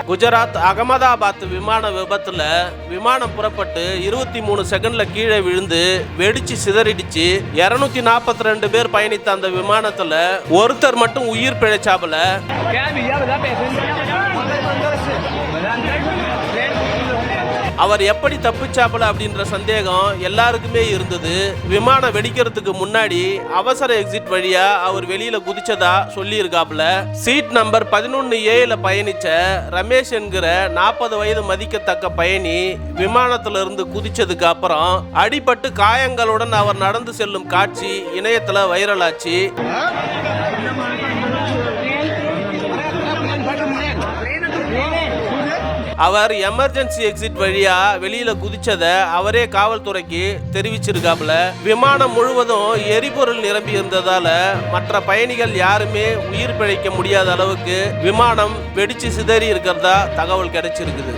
குஜராத் அகமதாபாத் விமான விபத்துல விமானம் புறப்பட்டு 23 செகண்ட்ல கீழே விழுந்து வெடிச்சு சிதறிடுச்சு. 242 பேர் பயணித்த அந்த விமானத்துல ஒருத்தர் மட்டும் உயிர் பிழைச்சாப்புல. அவர் எப்படி தப்பிச்சாப்புல அப்படின்ற சந்தேகம் எல்லாருக்குமே இருந்தது. விமானம் வெடிக்கிறதுக்கு முன்னாடி அவசர எக்ஸிட் வழியா அவர் வெளியில குதிச்சதா சொல்லி இருக்காப்புல. சீட் நம்பர் 11A பயணிச்ச ரமேஷ் என்கிற 40 வயது மதிக்கத்தக்க பயணி விமானத்துல இருந்து குதிச்சதுக்கு அப்புறம் அடிபட்டு காயங்களுடன் அவர் நடந்து செல்லும் காட்சி இணையத்துல வைரல் ஆச்சு. அவர் எமர்ஜென்சி எக்ஸிட் வழியா வெளியில குதிச்சத அவரே காவல்துறைக்கு தெரிவிச்சிருக்காப்புல. விமானம் முழுவதும் எரிபொருள் நிரம்பி இருந்ததால மற்ற பயணிகள் யாருமே உயிர் பிழைக்க முடியாத அளவுக்கு விமானம் வெடிச்சு சிதறி இருக்கிறதா தகவல் கிடைச்சிருக்குது.